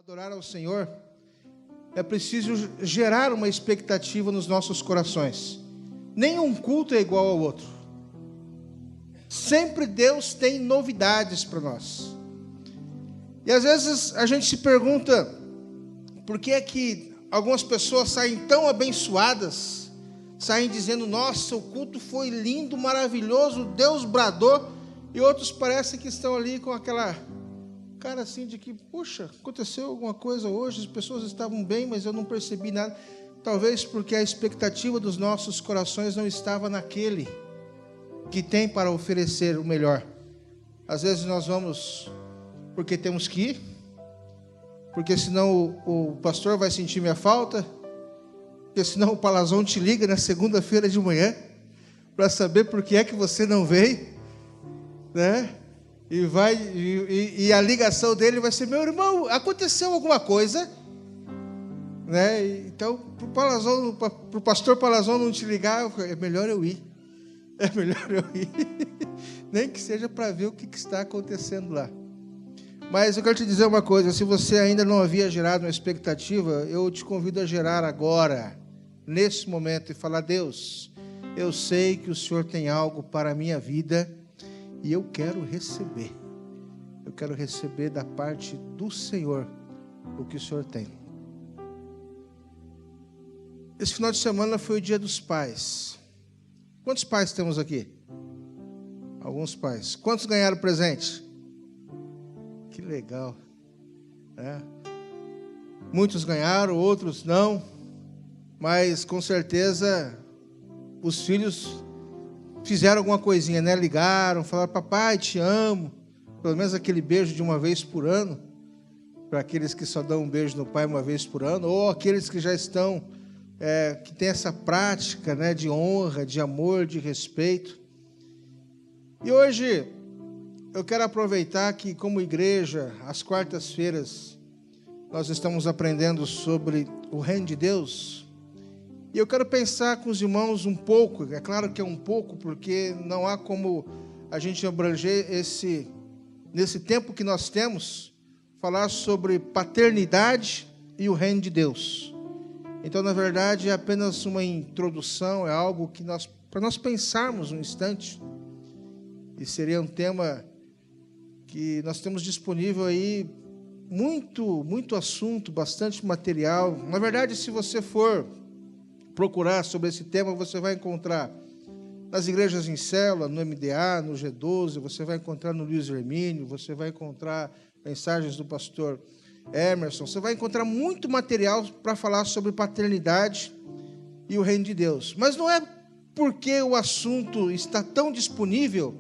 adorar ao Senhor, é preciso gerar uma expectativa nos nossos corações. Nenhum culto é igual ao outro. Sempre Deus tem novidades para nós. E às vezes a gente se pergunta, por que é que algumas pessoas saem tão abençoadas, saem dizendo, nossa, o culto foi lindo, maravilhoso, Deus bradou, e outros parecem que estão ali com aquela cara assim de que, puxa, aconteceu alguma coisa hoje, as pessoas estavam bem, mas eu não percebi nada. Talvez porque a expectativa dos nossos corações não estava naquele que tem para oferecer o melhor. Às vezes nós vamos porque temos que ir, porque senão o pastor vai sentir minha falta, porque senão o Palazão te liga na segunda-feira de manhã para saber por que é que você não veio, né? E a ligação dele vai ser, meu irmão, aconteceu alguma coisa, né? Então, para o pastor Palazão não te ligar, é melhor eu ir. É melhor eu ir. Nem que seja para ver o que está acontecendo lá. Mas eu quero te dizer uma coisa, se você ainda não havia gerado uma expectativa, eu te convido a gerar agora, nesse momento, e falar, Deus, eu sei que o Senhor tem algo para a minha vida, e eu quero receber. Eu quero receber da parte do Senhor o que o Senhor tem. Esse final de semana foi o Dia dos Pais. Quantos pais temos aqui? Alguns pais. Quantos ganharam presente? Que legal, né? Muitos ganharam, outros não. Mas com certeza os filhos fizeram alguma coisinha, né? Ligaram, falaram, papai, te amo. Pelo menos aquele beijo de uma vez por ano, para aqueles que só dão um beijo no pai uma vez por ano, ou aqueles que já estão, que tem essa prática, né, de honra, de amor, de respeito. E hoje eu quero aproveitar que, como igreja, às quartas-feiras, nós estamos aprendendo sobre o reino de Deus. E eu quero pensar com os irmãos um pouco, é claro que é um pouco, porque não há como a gente abranger nesse tempo que nós temos, falar sobre paternidade e o reino de Deus. Então, na verdade, é apenas uma introdução, é algo que para nós pensarmos um instante, e seria um tema que nós temos disponível aí muito assunto, bastante material. Na verdade, se você for procurar sobre esse tema, você vai encontrar nas igrejas em célula, no MDA, no G12, você vai encontrar no Luiz Hermínio, você vai encontrar mensagens do pastor Emerson, você vai encontrar muito material para falar sobre paternidade e o reino de Deus. Mas não é porque o assunto está tão disponível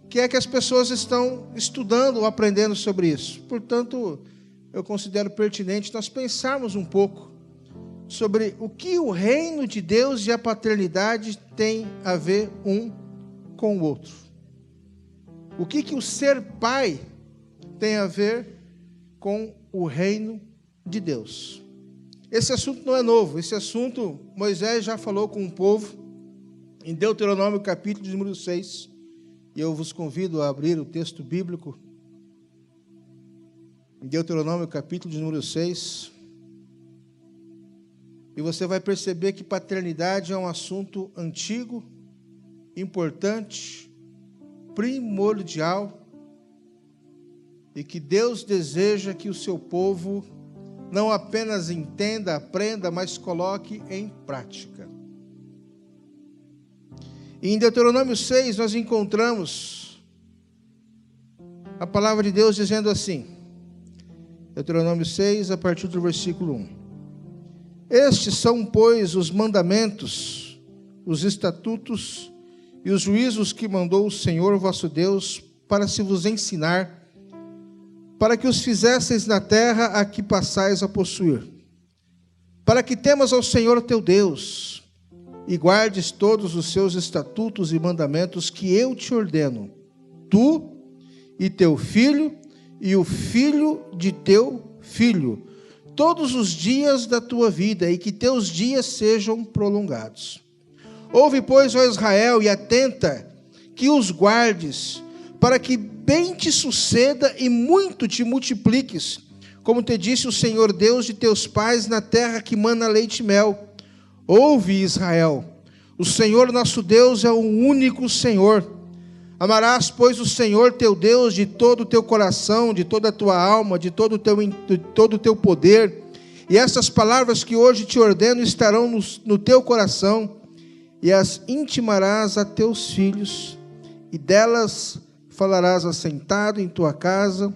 que é que as pessoas estão estudando ou aprendendo sobre isso. Portanto, eu considero pertinente nós pensarmos um pouco sobre o que o reino de Deus e a paternidade têm a ver um com o outro. O que o ser pai tem a ver com o reino de Deus. Esse assunto não é novo, esse assunto Moisés já falou com o povo em Deuteronômio capítulo de número 6, e eu vos convido a abrir o texto bíblico, em Deuteronômio capítulo de número 6, e você vai perceber que paternidade é um assunto antigo, importante, primordial, e que Deus deseja que o seu povo não apenas entenda, aprenda, mas coloque em prática. E em Deuteronômio 6 nós encontramos a palavra de Deus dizendo assim, Deuteronômio 6, a partir do versículo 1. Estes são, pois, os mandamentos, os estatutos e os juízos que mandou o Senhor vosso Deus para se vos ensinar, para que os fizesseis na terra a que passais a possuir, para que temas ao Senhor teu Deus, e guardes todos os seus estatutos e mandamentos que eu te ordeno, tu e teu filho, e o filho de teu filho, todos os dias da tua vida, e que teus dias sejam prolongados. Ouve, pois, ó Israel, e atenta, que os guardes, para que bem te suceda e muito te multipliques, como te disse o Senhor Deus de teus pais, na terra que mana leite e mel. Ouve, Israel, o Senhor nosso Deus é o único Senhor. Amarás, pois, o Senhor teu Deus de todo o teu coração, de toda a tua alma, de todo o teu poder. E essas palavras que hoje te ordeno estarão no teu coração, e as intimarás a teus filhos, e delas falarás assentado em tua casa,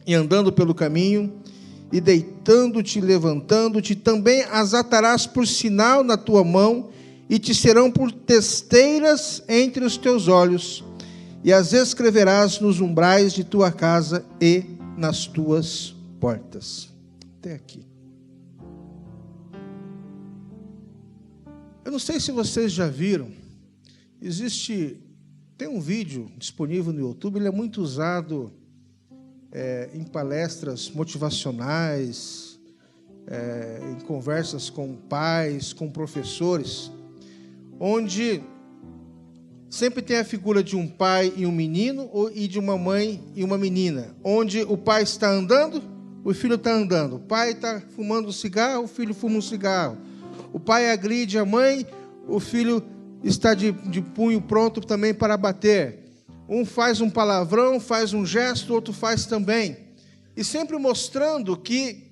e andando pelo caminho, e deitando-te, levantando-te, também as atarás por sinal na tua mão, e te serão por testeiras entre os teus olhos, e as escreverás nos umbrais de tua casa e nas tuas portas. Até aqui. Eu não sei se vocês já viram, tem um vídeo disponível no YouTube, ele é muito usado em palestras motivacionais, em conversas com pais, com professores, onde sempre tem a figura de um pai e um menino, e de uma mãe e uma menina, onde o pai está andando, o filho está andando, o pai está fumando um cigarro, o filho fuma um cigarro, o pai agride a mãe, o filho está de punho pronto também para bater. Um faz um palavrão, faz um gesto, o outro faz também. E sempre mostrando que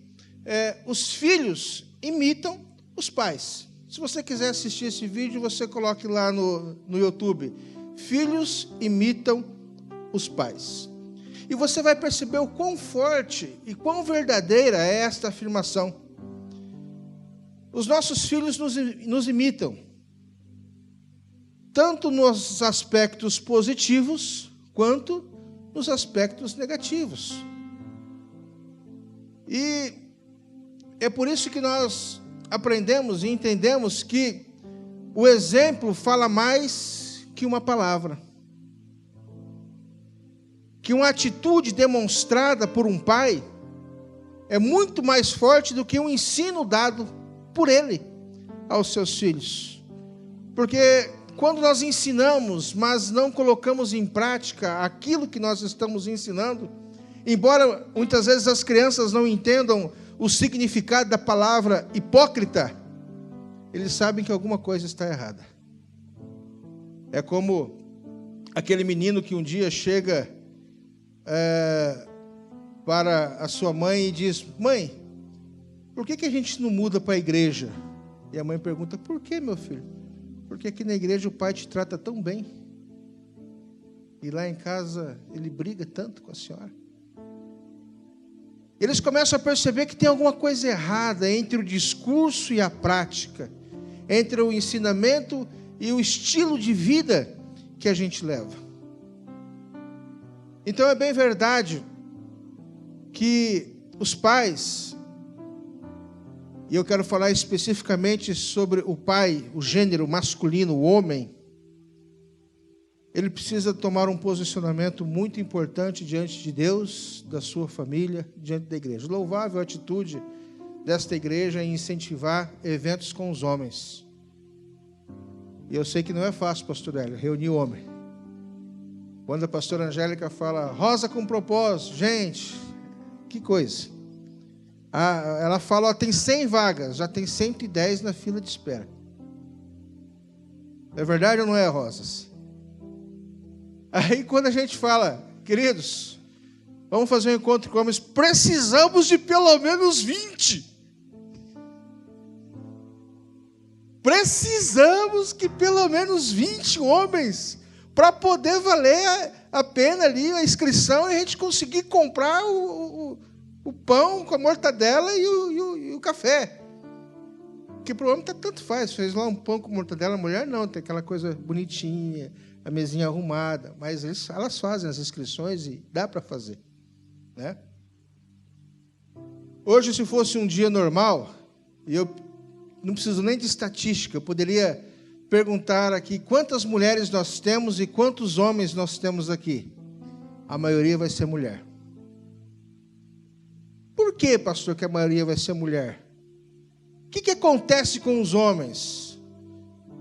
os filhos imitam os pais. Se você quiser assistir esse vídeo, você coloque lá no YouTube. Filhos imitam os pais. E você vai perceber o quão forte e quão verdadeira é esta afirmação. Os nossos filhos nos imitam, tanto nos aspectos positivos, quanto nos aspectos negativos. E é por isso que nós aprendemos e entendemos que o exemplo fala mais que uma palavra. Que uma atitude demonstrada por um pai é muito mais forte do que um ensino dado por ele aos seus filhos. Porque quando nós ensinamos, mas não colocamos em prática aquilo que nós estamos ensinando, embora muitas vezes as crianças não entendam o significado da palavra hipócrita, eles sabem que alguma coisa está errada. É como aquele menino que um dia chega para a sua mãe e diz: mãe, por que a gente não muda para a igreja? E a mãe pergunta: por que, meu filho? Porque aqui na igreja o pai te trata tão bem, e lá em casa ele briga tanto com a senhora. Eles começam a perceber que tem alguma coisa errada entre o discurso e a prática, entre o ensinamento e o estilo de vida que a gente leva. Então é bem verdade que os pais, e eu quero falar especificamente sobre o pai, o gênero masculino, o homem, ele precisa tomar um posicionamento muito importante diante de Deus, da sua família, diante da igreja. Louvável a atitude desta igreja em incentivar eventos com os homens. E eu sei que não é fácil, pastor Hélio, reunir homem. Quando a pastora Angélica fala, rosa com propósito, gente, que coisa. Ela fala, tem 100 vagas, já tem 110 na fila de espera. É verdade ou não é, Rosas? Aí quando a gente fala, queridos, vamos fazer um encontro com homens, precisamos de pelo menos 20. Precisamos que pelo menos 20 homens, para poder valer a pena ali a inscrição e a gente conseguir comprar o pão com a mortadela e o café. Porque para o homem tanto faz, fez lá um pão com mortadela, a mulher não, tem aquela coisa bonitinha, a mesinha arrumada, mas elas fazem as inscrições e dá para fazer, né? Hoje, se fosse um dia normal, e eu não preciso nem de estatística, eu poderia perguntar aqui quantas mulheres nós temos e quantos homens nós temos aqui. A maioria vai ser mulher. Por que, pastor, que a maioria vai ser mulher? O que acontece com os homens?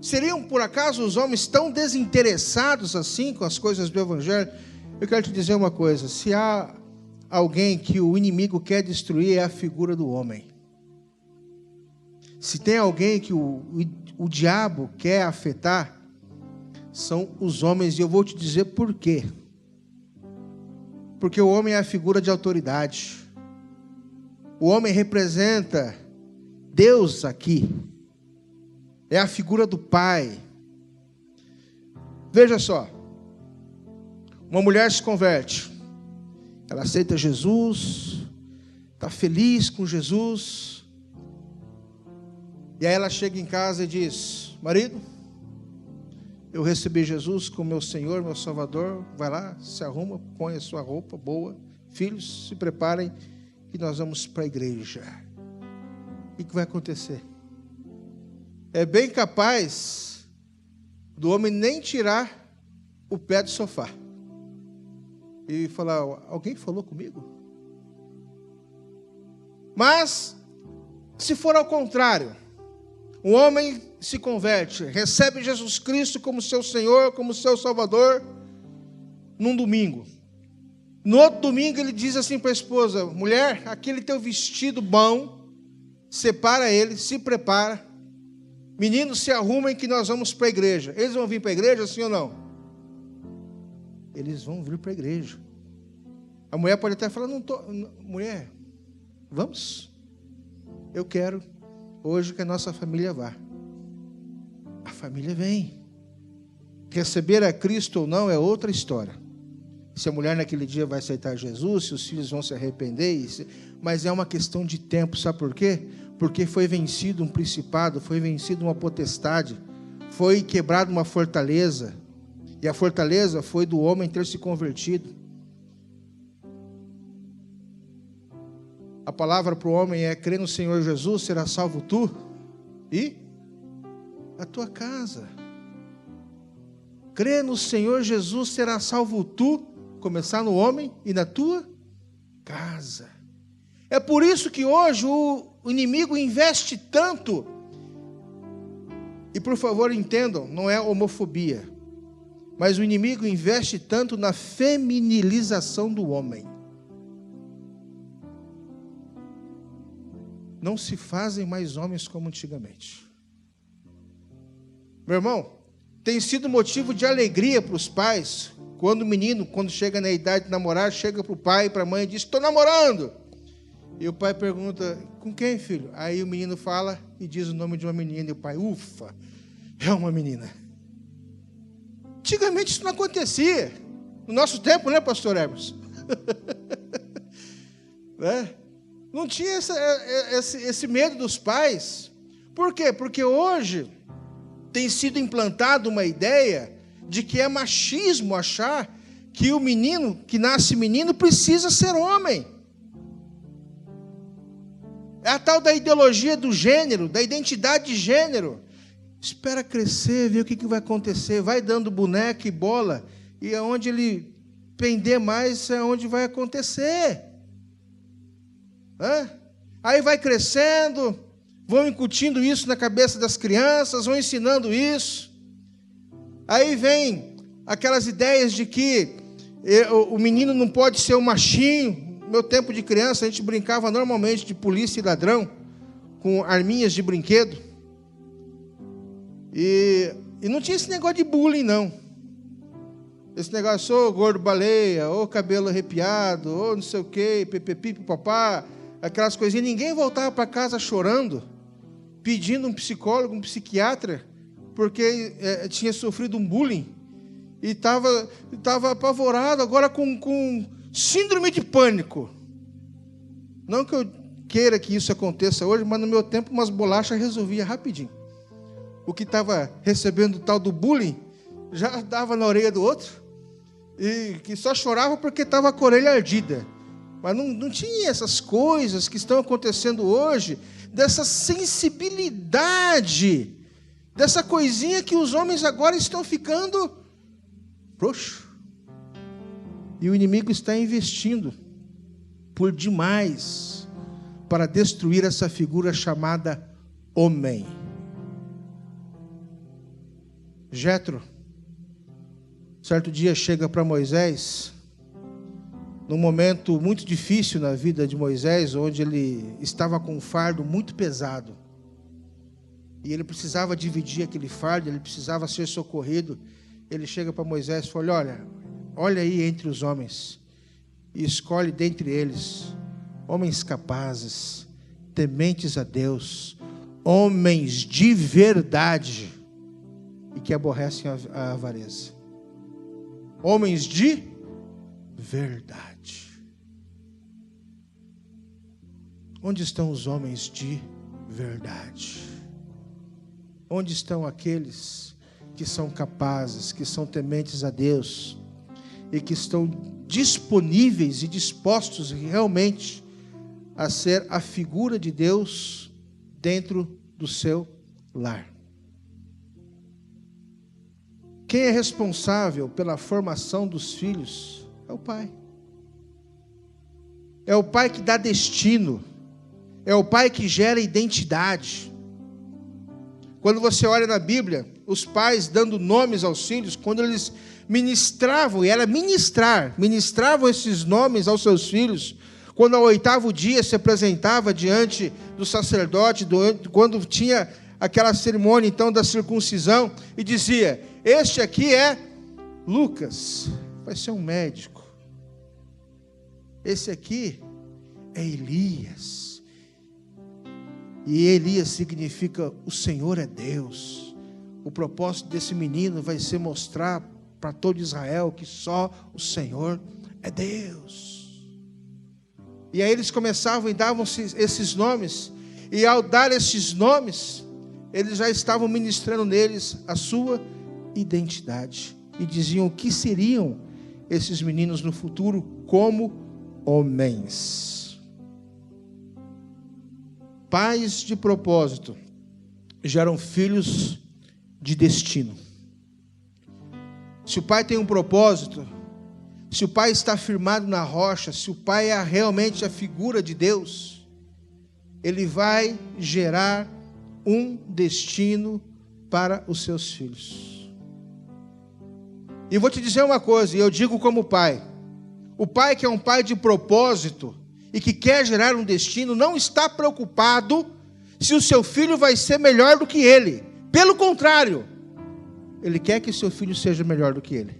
Seriam, por acaso, os homens tão desinteressados assim com as coisas do Evangelho? Eu quero te dizer uma coisa, se há alguém que o inimigo quer destruir, é a figura do homem. Se tem alguém que o diabo quer afetar, são os homens, e eu vou te dizer por quê. Porque o homem é a figura de autoridade. O homem representa Deus aqui. É a figura do Pai. Veja só. Uma mulher se converte. Ela aceita Jesus. Está feliz com Jesus. E aí ela chega em casa e diz: marido, eu recebi Jesus como meu Senhor, meu Salvador. Vai lá, se arruma, põe a sua roupa boa. Filhos, se preparem que nós vamos para a igreja. O que vai acontecer? É bem capaz do homem nem tirar o pé do sofá e falar: alguém falou comigo? Mas, se for ao contrário, um homem se converte, recebe Jesus Cristo como seu Senhor, como seu Salvador, num domingo. No outro domingo ele diz assim para a esposa: mulher, aquele teu vestido bom, separa ele, se prepara. Meninos, se arrumem que nós vamos para a igreja. Eles vão vir para a igreja, sim ou não? Eles vão vir para a igreja. A mulher pode até falar: mulher, vamos? Eu quero hoje que a nossa família vá. A família vem. Receber a Cristo ou não é outra história. Se a mulher naquele dia vai aceitar Jesus, se os filhos vão se arrepender, mas é uma questão de tempo, sabe por quê? Porque foi vencido um principado, foi vencido uma potestade, foi quebrada uma fortaleza, e a fortaleza foi do homem ter se convertido. A palavra para o homem é: crê no Senhor Jesus, será salvo tu e a tua casa. Crê no Senhor Jesus, será salvo tu, começar no homem, e na tua casa. É por isso que hoje o inimigo investe tanto, e por favor entendam, não é homofobia, mas o inimigo investe tanto na feminilização do homem. Não se fazem mais homens como antigamente. Meu irmão, tem sido motivo de alegria para os pais, quando o menino, quando chega na idade de namorar, chega para o pai e para a mãe e diz: estou namorando. E o pai pergunta: com quem, filho? Aí o menino fala e diz o nome de uma menina, e o pai: ufa, é uma menina. Antigamente isso não acontecia. No nosso tempo, né, pastor Hermes? Né? Não tinha esse medo dos pais. Por quê? Porque hoje tem sido implantada uma ideia de que é machismo achar que o menino, que nasce menino, precisa ser homem. É a tal da ideologia do gênero, da identidade de gênero. Espera crescer, ver o que vai acontecer. Vai dando boneca e bola, e aonde ele pender mais é onde vai acontecer. Aí vai crescendo, vão incutindo isso na cabeça das crianças, vão ensinando isso. Aí vem aquelas ideias de que o menino não pode ser um machinho. No meu tempo de criança, a gente brincava normalmente de polícia e ladrão, com arminhas de brinquedo. E não tinha esse negócio de bullying, não. Esse negócio, ô gordo baleia, ô cabelo arrepiado, ô não sei o quê, pipipi, papá, aquelas coisinhas. Ninguém voltava para casa chorando, pedindo um psicólogo, um psiquiatra, porque tinha sofrido um bullying e estava apavorado agora com síndrome de pânico. Não que eu queira que isso aconteça hoje, mas no meu tempo umas bolachas resolvia rapidinho. O que estava recebendo o tal do bullying já dava na orelha do outro, e que só chorava porque estava com a orelha ardida. Mas não tinha essas coisas que estão acontecendo hoje, dessa sensibilidade, dessa coisinha que os homens agora estão ficando frouxos. E o inimigo está investindo por demais para destruir essa figura chamada homem. Jetro, certo dia chega para Moisés num momento muito difícil na vida de Moisés, onde ele estava com um fardo muito pesado. E ele precisava dividir aquele fardo, ele precisava ser socorrido. Ele chega para Moisés e fala: olha aí entre os homens, e escolhe dentre eles homens capazes, tementes a Deus, homens de verdade e que aborrecem a avareza. Homens de verdade. Onde estão os homens de verdade? Onde estão aqueles que são capazes, que são tementes a Deus e que estão disponíveis e dispostos realmente a ser a figura de Deus dentro do seu lar? Quem é responsável pela formação dos filhos é o pai. É o pai que dá destino. É o pai que gera identidade. Quando você olha na Bíblia, os pais dando nomes aos filhos, quando eles ministravam, e era ministravam esses nomes aos seus filhos, quando ao 8º dia se apresentava diante do sacerdote, quando tinha aquela cerimônia então da circuncisão, e dizia: este aqui é Lucas, vai ser um médico. Esse aqui é Elias. E Elias significa o Senhor é Deus. O propósito desse menino vai ser mostrar para todo Israel que só o Senhor é Deus. E aí eles começavam e davam esses nomes. E ao dar esses nomes, eles já estavam ministrando neles a sua identidade. E diziam o que seriam esses meninos no futuro como homens. Pais de propósito geram filhos de destino. Se o pai tem um propósito, se o pai está firmado na rocha, se o pai é realmente a figura de Deus, ele vai gerar um destino para os seus filhos. E vou te dizer uma coisa, e eu digo como pai: o pai que é um pai de propósito e que quer gerar um destino, não está preocupado se o seu filho vai ser melhor do que ele. Pelo contrário, ele quer que seu filho seja melhor do que ele.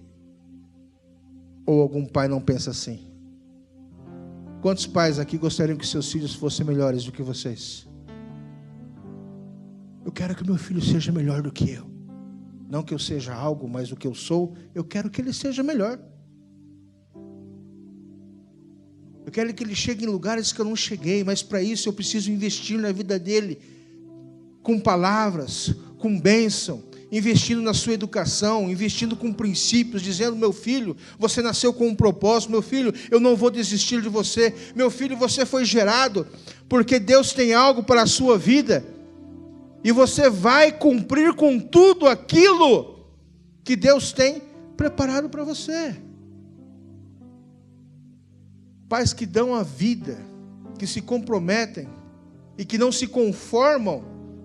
Ou algum pai não pensa assim? Quantos pais aqui gostariam que seus filhos fossem melhores do que vocês? Eu quero que meu filho seja melhor do que eu. Não que eu seja algo, mas o que eu sou, eu quero que ele seja melhor. Eu quero que ele chegue em lugares que eu não cheguei, mas para isso eu preciso investir na vida dele, com palavras, com bênção, investindo na sua educação, investindo com princípios, dizendo: meu filho, você nasceu com um propósito, meu filho, eu não vou desistir de você, meu filho, você foi gerado, porque Deus tem algo para a sua vida, e você vai cumprir com tudo aquilo que Deus tem preparado para você. Pais que dão a vida, que se comprometem e que não se conformam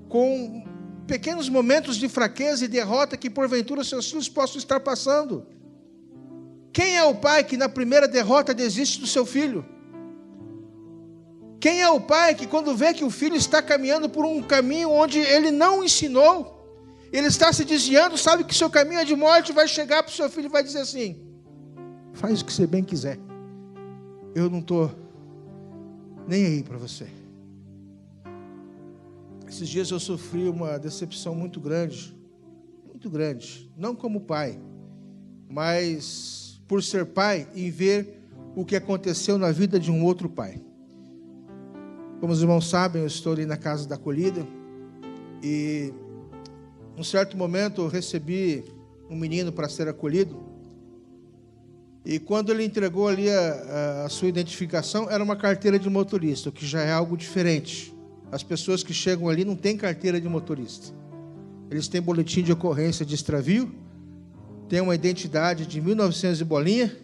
com pequenos momentos de fraqueza e derrota que porventura seus filhos possam estar passando. Quem é o pai que na primeira derrota desiste do seu filho? Quem é o pai que quando vê que o filho está caminhando por um caminho onde ele não ensinou, ele está se desviando, sabe que seu caminho é de morte, vai chegar para o seu filho e vai dizer assim: faz o que você bem quiser, eu não estou nem aí para você. Esses dias eu sofri uma decepção muito grande, não como pai, mas por ser pai e ver o que aconteceu na vida de um outro pai. Como os irmãos sabem, eu estou ali na casa da acolhida e num certo momento eu recebi um menino para ser acolhido. E quando ele entregou ali a sua identificação, era uma carteira de motorista, o que já é algo diferente. As pessoas que chegam ali não têm carteira de motorista. Eles têm boletim de ocorrência de extravio, têm uma identidade de 1900 e bolinha,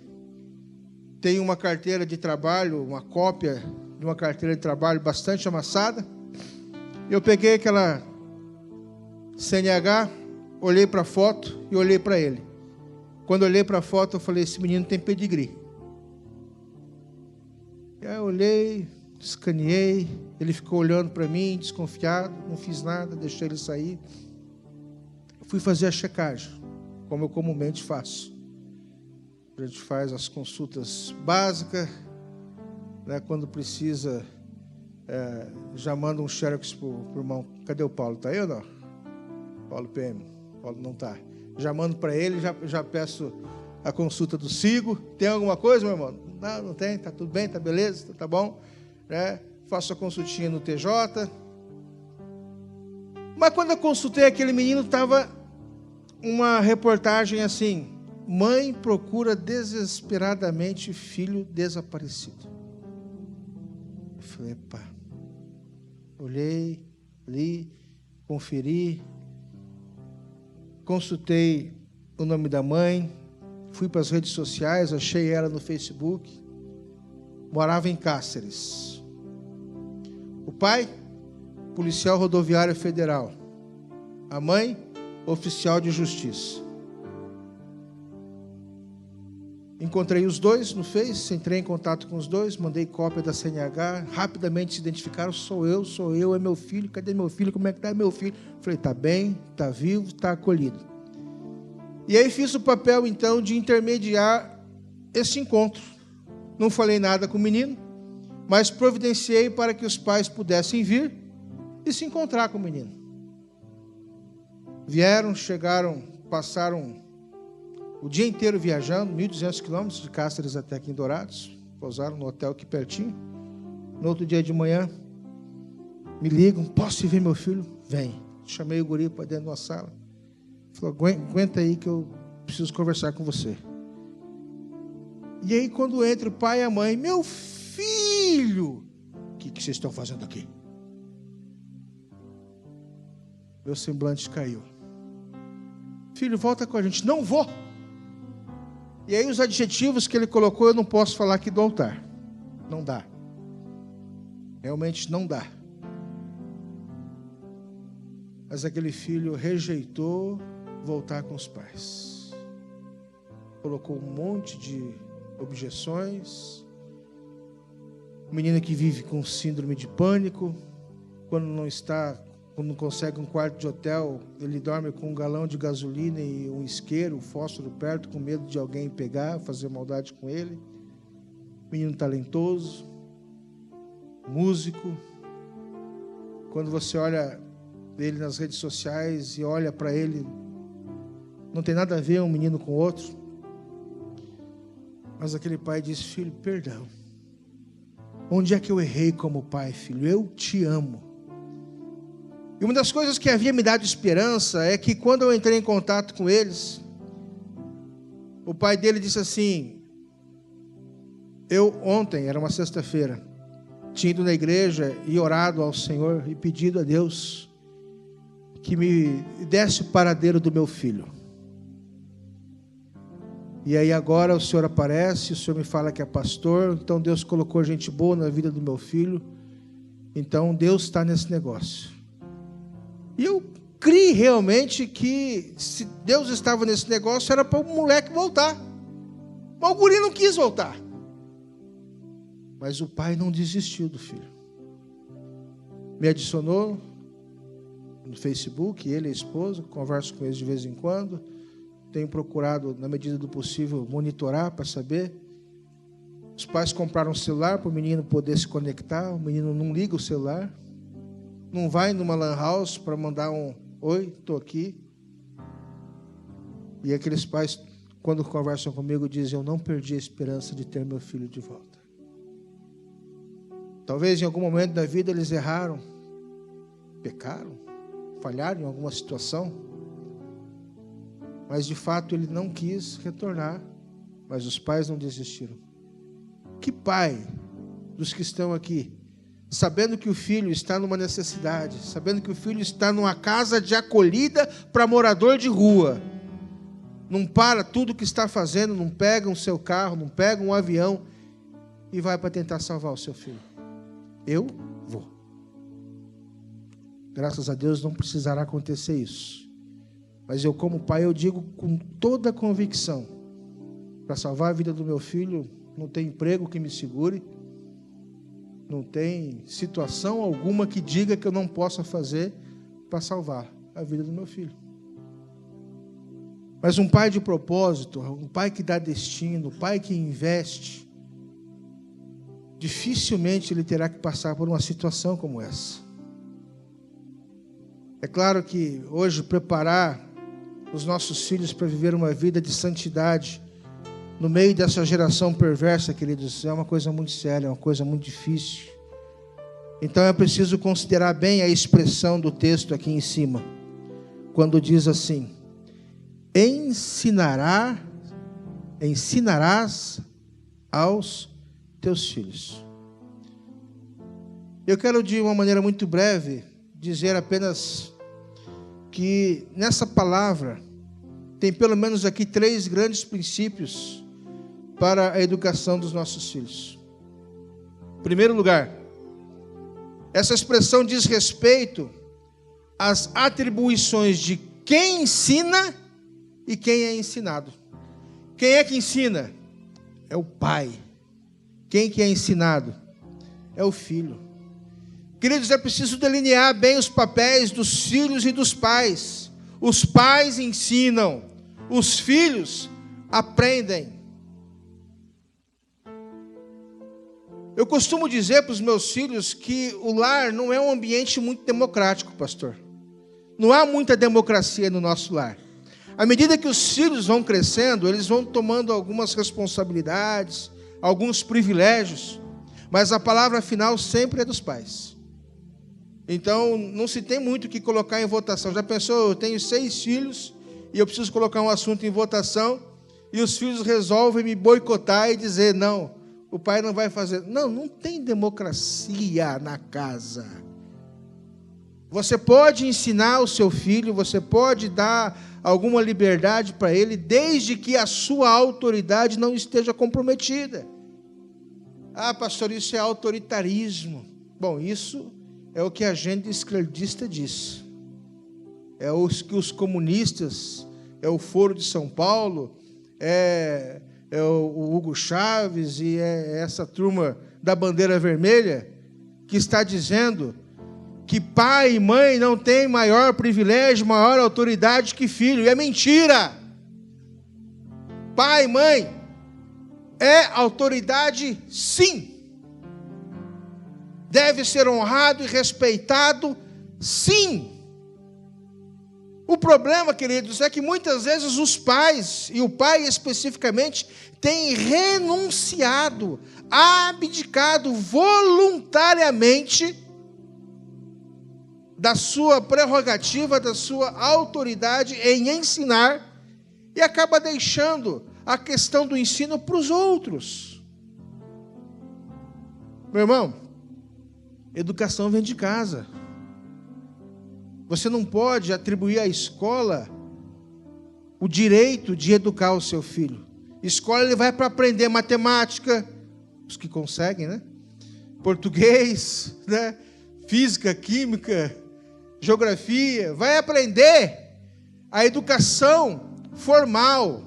têm uma carteira de trabalho, uma cópia de uma carteira de trabalho bastante amassada. Eu peguei aquela CNH, olhei para a foto e olhei para ele. Quando eu olhei para a foto, eu falei: esse menino tem pedigree. E aí eu olhei, escaneei, ele ficou olhando para mim, desconfiado, não fiz nada, deixei ele sair. Fui fazer a checagem, como eu comumente faço. A gente faz as consultas básicas, né, quando precisa, já manda um xerox para o irmão. Cadê o Paulo? Está aí ou não? Paulo PM. Paulo não está. Já mando para ele, já peço a consulta do SIGO. Tem alguma coisa, meu irmão? Não tem, está tudo bem, está beleza, está bom. Né? Faço a consultinha no TJ. Mas quando eu consultei aquele menino, estava uma reportagem assim: mãe procura desesperadamente filho desaparecido. Eu falei, epa. Olhei, li, conferi, consultei o nome da mãe, fui para as redes sociais, achei ela no Facebook, morava em Cáceres. O pai, policial rodoviário federal. A mãe, oficial de justiça. Encontrei os dois no Face, entrei em contato com os dois, mandei cópia da CNH, rapidamente se identificaram: sou eu, é meu filho, cadê meu filho, como é que está meu filho? Falei, está bem, está vivo, está acolhido. E aí fiz o papel, então, de intermediar esse encontro. Não falei nada com o menino, mas providenciei para que os pais pudessem vir e se encontrar com o menino. Vieram, chegaram, passaram o dia inteiro viajando, 1.200 quilômetros de Cáceres até aqui em Dourados. Pousaram no hotel aqui pertinho. No outro dia de manhã, me ligam: posso ir ver meu filho? Vem. Chamei o guri para dentro de uma sala. Falou: aguenta aí que eu preciso conversar com você. E aí, quando entra o pai e a mãe: meu filho, o que vocês estão fazendo aqui? Meu semblante caiu. Filho, volta com a gente. Não vou. E aí os adjetivos que ele colocou eu não posso falar aqui do altar. Não dá. Realmente não dá. Mas aquele filho rejeitou voltar com os pais. Colocou um monte de objeções. O menino que vive com síndrome de pânico, quando não consegue um quarto de hotel, ele dorme com um galão de gasolina e um isqueiro, um fósforo perto, com medo de alguém pegar, fazer maldade com ele. Menino talentoso, músico. Quando você olha ele nas redes sociais e olha para ele, não tem nada a ver um menino com o outro. Mas aquele pai diz: filho, perdão. Onde é que eu errei como pai, filho? Eu te amo. E uma das coisas que havia me dado esperança é que quando eu entrei em contato com eles, o pai dele disse assim: eu ontem, era uma sexta-feira, tinha ido na igreja e orado ao Senhor e pedido a Deus que me desse o paradeiro do meu filho. E aí agora o Senhor aparece, o Senhor me fala que é pastor, então Deus colocou gente boa na vida do meu filho, então Deus está nesse negócio. E eu criei realmente que se Deus estava nesse negócio era para o moleque voltar. Mas o guri não quis voltar. Mas o pai não desistiu do filho. Me adicionou no Facebook, ele e a esposa, converso com eles de vez em quando. Tenho procurado, na medida do possível, monitorar para saber. Os pais compraram um celular para o menino poder se conectar. O menino não liga o celular. Não vai numa lan house para mandar um: oi, estou aqui. E aqueles pais, quando conversam comigo, dizem: eu não perdi a esperança de ter meu filho de volta. Talvez em algum momento da vida eles erraram, pecaram, falharam em alguma situação, mas de fato ele não quis retornar, mas os pais não desistiram. Que pai dos que estão aqui, sabendo que o filho está numa necessidade, sabendo que o filho está numa casa de acolhida para morador de rua, não para tudo que está fazendo, não pega o seu carro, não pega um avião e vai para tentar salvar o seu filho? Eu vou. Graças a Deus não precisará acontecer isso. Mas eu, como pai, eu digo com toda a convicção: para salvar a vida do meu filho, não tem emprego que me segure, Não tem situação alguma que diga que eu não possa fazer para salvar a vida do meu filho. Mas um pai de propósito, um pai que dá destino, um pai que investe, dificilmente ele terá que passar por uma situação como essa. É claro que hoje preparar os nossos filhos para viver uma vida de santidade no meio dessa geração perversa, queridos, é uma coisa muito séria, é uma coisa muito difícil. Então é preciso considerar bem a expressão do texto aqui em cima, quando diz assim: ensinarás aos teus filhos. Eu quero, de uma maneira muito breve, dizer apenas que nessa palavra tem pelo menos aqui 3 grandes princípios para a educação dos nossos filhos. Em primeiro lugar, essa expressão diz respeito às atribuições de quem ensina e quem é ensinado. Quem é que ensina? É o pai. Quem que é ensinado? É o filho. Queridos, é preciso delinear bem os papéis dos filhos e dos pais. Os pais ensinam, os filhos aprendem. Eu costumo dizer para os meus filhos que o lar não é um ambiente muito democrático, pastor. Não há muita democracia no nosso lar. À medida que os filhos vão crescendo, eles vão tomando algumas responsabilidades, alguns privilégios, mas a palavra final sempre é dos pais. Então, não se tem muito o que colocar em votação. Já pensou, eu tenho 6 filhos e eu preciso colocar um assunto em votação e os filhos resolvem me boicotar e dizer, não, o pai não vai fazer. Não, não tem democracia na casa. Você pode ensinar o seu filho, você pode dar alguma liberdade para ele, desde que a sua autoridade não esteja comprometida. Ah, pastor, isso é autoritarismo. Bom, isso é o que a agenda esquerdista diz. É o que os comunistas, é o Foro de São Paulo, é o Hugo Chávez e é essa turma da bandeira vermelha que está dizendo que pai e mãe não têm maior privilégio, maior autoridade que filho. E é mentira. Pai e mãe é autoridade, sim. Deve ser honrado e respeitado, sim. O problema, queridos, é que muitas vezes os pais, e o pai especificamente, têm renunciado, abdicado voluntariamente da sua prerrogativa, da sua autoridade em ensinar, e acaba deixando a questão do ensino para os outros. Meu irmão, educação vem de casa. Você não pode atribuir à escola o direito de educar o seu filho. Escola ele vai para aprender matemática, os que conseguem, né? Português, né? Física, química, geografia. Vai aprender a educação formal,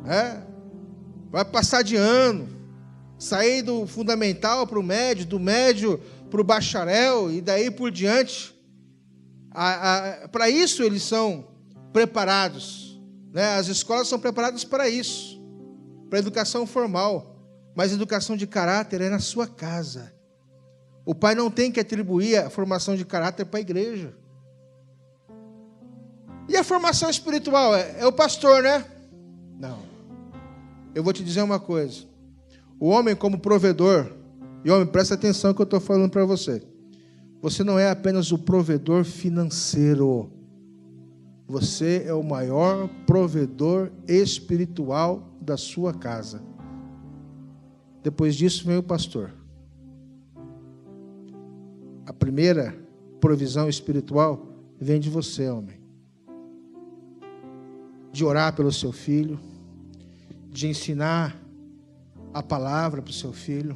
né? Vai passar de ano, sair do fundamental para o médio, do médio para o bacharel e daí por diante. Para isso eles são preparados, né? As escolas são preparadas para isso, para a educação formal, mas a educação de caráter é na sua casa. O pai não tem que atribuir a formação de caráter para a igreja. E a formação espiritual? É o pastor, né? Não. Eu vou te dizer uma coisa. O homem como provedor, e homem, presta atenção que eu estou falando para você. Você não é apenas o provedor financeiro. Você é o maior provedor espiritual da sua casa. Depois disso vem o pastor. A primeira provisão espiritual vem de você, homem. De orar pelo seu filho, de ensinar a palavra para o seu filho,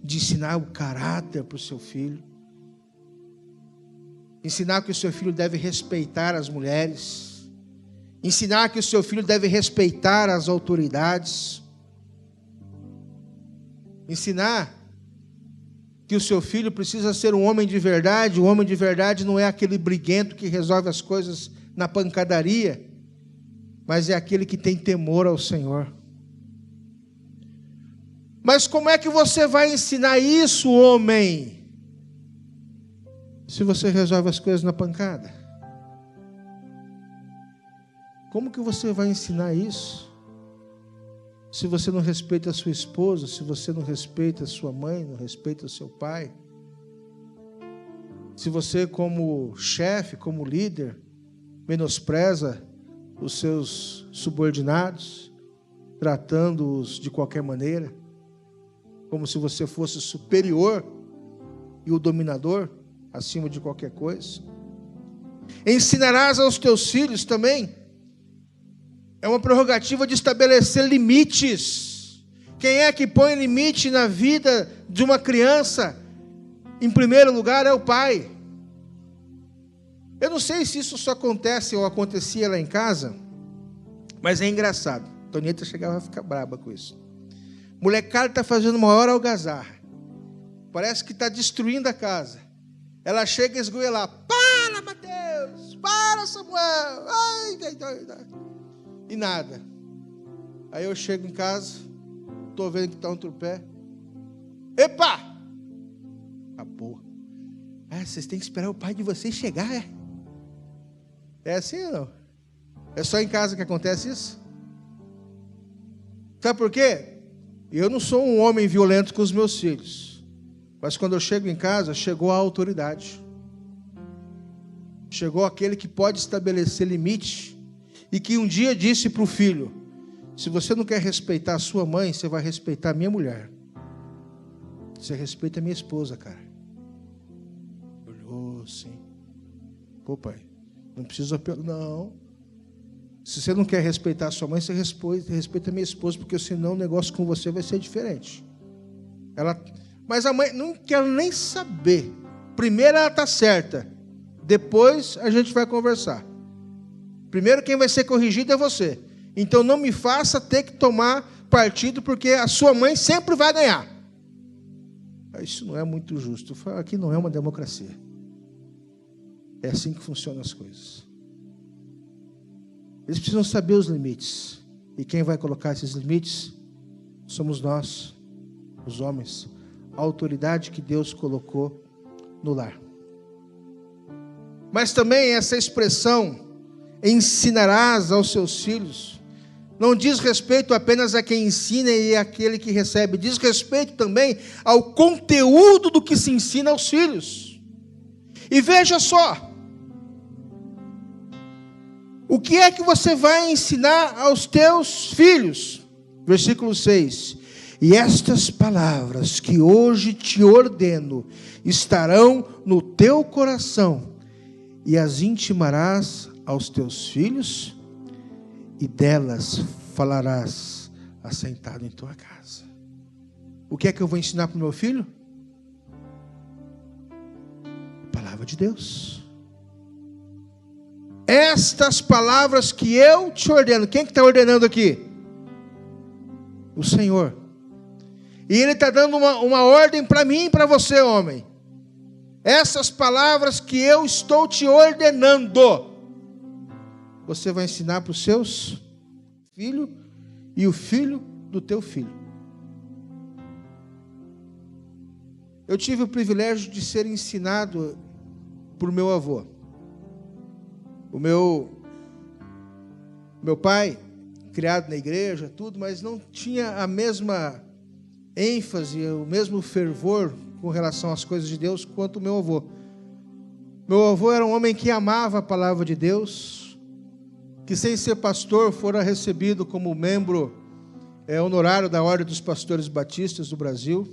de ensinar o caráter para o seu filho, ensinar que o seu filho deve respeitar as mulheres, ensinar que o seu filho deve respeitar as autoridades, ensinar que o seu filho precisa ser um homem de verdade. O homem de verdade não é aquele briguento que resolve as coisas na pancadaria, mas é aquele que tem temor ao Senhor. Mas como é que você vai ensinar isso, homem, se você resolve as coisas na pancada? Como que você vai ensinar isso se você não respeita a sua esposa, se você não respeita a sua mãe, não respeita o seu pai? Se você, como chefe, como líder, menospreza os seus subordinados, tratando-os de qualquer maneira, como se você fosse superior e o dominador acima de qualquer coisa. Ensinarás aos teus filhos também. É uma prerrogativa de estabelecer limites. Quem é que põe limite na vida de uma criança? Em primeiro lugar é o pai. Eu não sei se isso só acontece ou acontecia lá em casa, mas é engraçado. Tonita chegava a ficar braba com isso. Molecada está fazendo uma maior algazarra. Parece que está destruindo a casa. Ela chega e esgoela lá. Para, Mateus! Para, Samuel! Ai, e nada. Aí eu chego em casa, estou vendo que está um trupé. Epa! Acabou. Vocês têm que esperar o pai de vocês chegar, é? É assim ou não? É só em casa que acontece isso? Sabe por quê? Eu não sou um homem violento com os meus filhos. Mas quando eu chego em casa, chegou a autoridade. Chegou aquele que pode estabelecer limite. E que um dia disse para o filho: se você não quer respeitar a sua mãe, você vai respeitar a minha mulher. Você respeita a minha esposa, cara. Olhou assim. Pô, pai, não precisa apelar. Não. Se você não quer respeitar a sua mãe, você respeita a minha esposa, porque senão o negócio com você vai ser diferente. Mas a mãe não quer nem saber. Primeiro ela está certa. Depois a gente vai conversar. Primeiro quem vai ser corrigido é você. Então não me faça ter que tomar partido, porque a sua mãe sempre vai ganhar. Isso não é muito justo. Aqui não é uma democracia. É assim que funcionam as coisas. Eles precisam saber os limites. E quem vai colocar esses limites somos nós, os homens. A autoridade que Deus colocou no lar. Mas também essa expressão, ensinarás aos seus filhos, não diz respeito apenas a quem ensina e àquele que recebe. Diz respeito também ao conteúdo do que se ensina aos filhos. E veja só. O que é que você vai ensinar aos teus filhos? Versículo 6. E estas palavras que hoje te ordeno estarão no teu coração, e as intimarás aos teus filhos, e delas falarás assentado em tua casa. O que é que eu vou ensinar para o meu filho? A palavra de Deus. Estas palavras que eu te ordeno. Quem que está ordenando aqui? O Senhor. E Ele está dando uma ordem para mim e para você, homem. Essas palavras que eu estou te ordenando, você vai ensinar para os seus filhos e o filho do teu filho. Eu tive o privilégio de ser ensinado por meu avô. O meu pai, criado na igreja, tudo, mas não tinha a mesma ênfase, o mesmo fervor com relação às coisas de Deus quanto o meu avô. Meu avô era um homem que amava a palavra de Deus, que sem ser pastor fora recebido como membro honorário da Ordem dos Pastores Batistas do Brasil,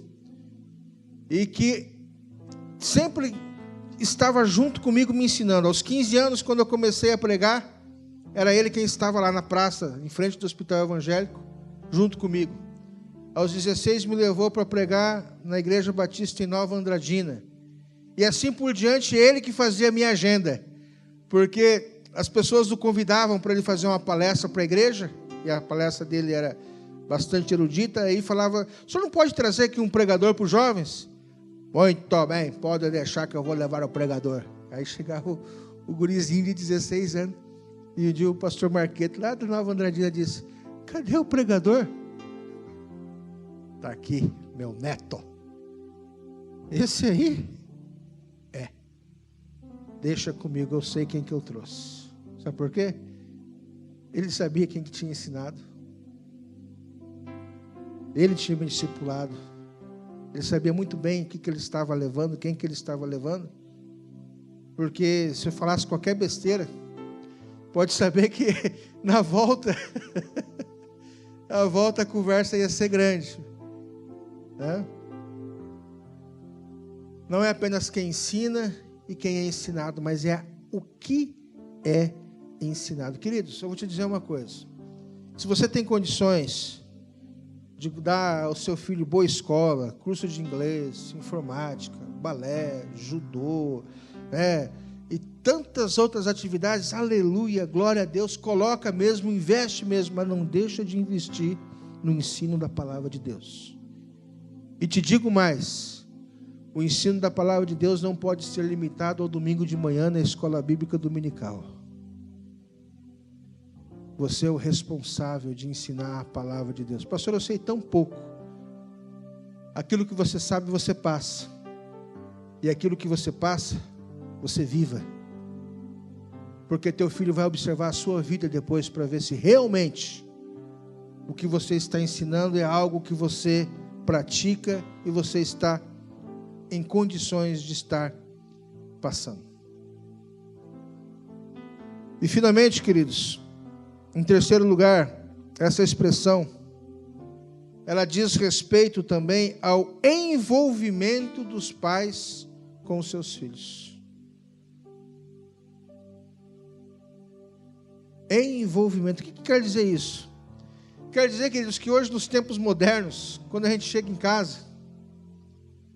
e que sempre estava junto comigo me ensinando. Aos 15 anos, quando eu comecei a pregar, era ele quem estava lá na praça, em frente do hospital evangélico, junto comigo. Aos 16 me levou para pregar na Igreja Batista em Nova Andradina. E assim por diante, ele que fazia a minha agenda. Porque as pessoas o convidavam para ele fazer uma palestra para a igreja, e a palestra dele era bastante erudita, aí falava: o senhor não pode trazer aqui um pregador para os jovens? Muito bem, pode deixar que eu vou levar o pregador. Aí chegava o gurizinho de 16 anos. E um dia o pastor Marquete, lá da Nova Andradina, disse: cadê o pregador? Está aqui, meu neto. Esse aí? É. Deixa comigo, eu sei quem que eu trouxe. Sabe por quê? Ele sabia quem que tinha ensinado. Ele tinha me discipulado. Ele sabia muito bem o que ele estava levando, quem que ele estava levando. Porque se eu falasse qualquer besteira, pode saber que na volta, a conversa ia ser grande. Né? Não é apenas quem ensina e quem é ensinado, mas é o que é ensinado. Queridos, eu vou te dizer uma coisa. Se você tem condições de dar ao seu filho boa escola, curso de inglês, informática, balé, judô, e tantas outras atividades, aleluia, glória a Deus, coloca mesmo, investe mesmo, mas não deixa de investir no ensino da palavra de Deus. E te digo mais, o ensino da palavra de Deus não pode ser limitado ao domingo de manhã na escola bíblica dominical. Você é o responsável de ensinar a palavra de Deus. Pastor, eu sei tão pouco. Aquilo que você sabe, você passa. E aquilo que você passa, você viva. Porque teu filho vai observar a sua vida depois para ver se realmente o que você está ensinando é algo que você pratica e você está em condições de estar passando. E finalmente, queridos, em terceiro lugar, essa expressão, ela diz respeito também ao envolvimento dos pais com os seus filhos. Envolvimento. O que quer dizer isso? Quer dizer, queridos, que hoje nos tempos modernos, quando a gente chega em casa,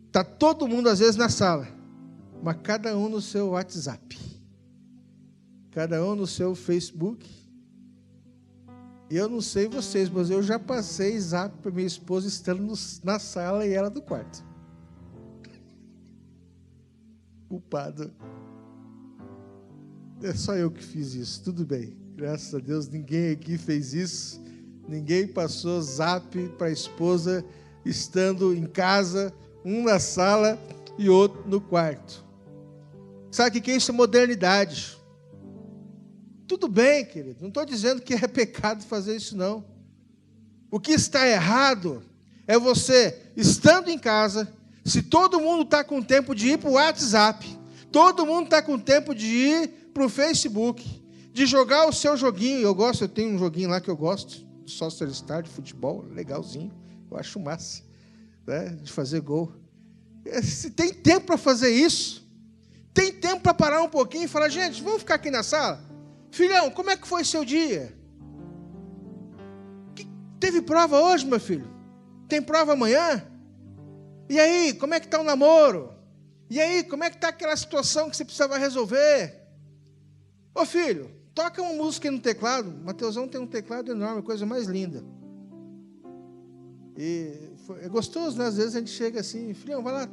está todo mundo às vezes na sala, mas cada um no seu WhatsApp, cada um no seu Facebook. E eu não sei vocês, mas eu já passei zap para minha esposa estando na sala e ela do quarto. Culpado. É só eu que fiz isso, tudo bem. Graças a Deus, ninguém aqui fez isso. Ninguém passou zap para a esposa estando em casa, um na sala e outro no quarto. Sabe o que é isso? É modernidade. Tudo bem, querido, não estou dizendo que é pecado fazer isso, não. O que está errado é você, estando em casa, se todo mundo está com tempo de ir para o WhatsApp, todo mundo está com tempo de ir para o Facebook, de jogar o seu joguinho. Eu tenho um joguinho lá que eu gosto, Soccer Star, de futebol, legalzinho, eu acho massa, né, de fazer gol. Se tem tempo para fazer isso, tem tempo para parar um pouquinho e falar: gente, vamos ficar aqui na sala? Filhão, como é que foi seu dia? Teve prova hoje, meu filho? Tem prova amanhã? E aí, como é que está o namoro? E aí, como é que está aquela situação que você precisava resolver? Ô filho, toca uma música aí no teclado. O Mateusão tem um teclado enorme, coisa mais linda. E é gostoso, né? Às vezes a gente chega assim: filhão, vai lá.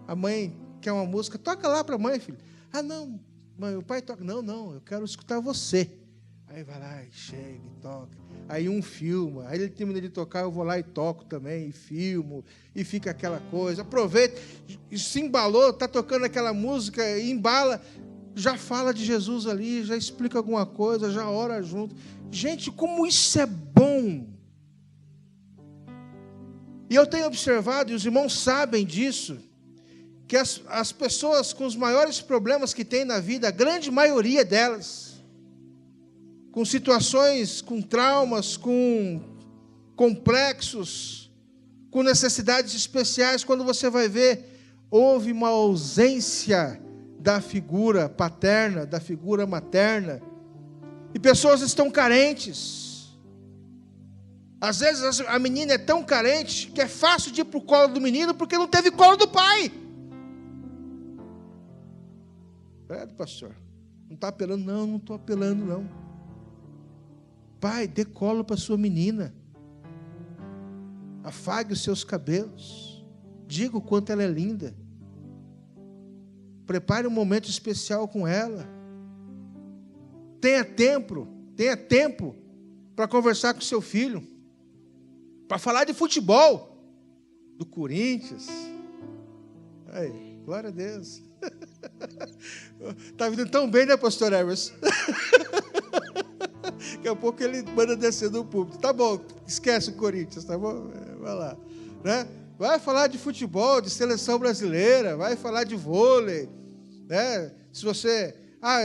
A mãe quer uma música, toca lá para a mãe, filho. Ah, não. Mãe, o pai toca. Não, eu quero escutar você. Aí vai lá e chega e toca. Aí um filma. Aí ele termina de tocar, eu vou lá e toco também, e filmo. E fica aquela coisa. Aproveita, e se embalou, está tocando aquela música, e embala, já fala de Jesus ali, já explica alguma coisa, já ora junto. Gente, como isso é bom! E eu tenho observado, e os irmãos sabem disso, que as pessoas com os maiores problemas que tem na vida, a grande maioria delas, com situações, com traumas, com complexos, com necessidades especiais, quando você vai ver, houve uma ausência da figura paterna, da figura materna, e pessoas estão carentes. Às vezes a menina é tão carente que é fácil de ir para o colo do menino porque não teve colo do pai. Pastor, não está apelando? Não estou apelando, não. Pai, dê colo para sua menina. Afague os seus cabelos. Diga o quanto ela é linda. Prepare um momento especial com ela. Tenha tempo para conversar com seu filho, para falar de futebol, do Corinthians. Aí, glória a Deus. Está vindo tão bem, né, pastor Evers? Daqui a pouco ele manda descer do púlpito. Tá bom, esquece o Corinthians, tá bom? Vai lá, né? Vai falar de futebol, de seleção brasileira, vai falar de vôlei, né? Se você...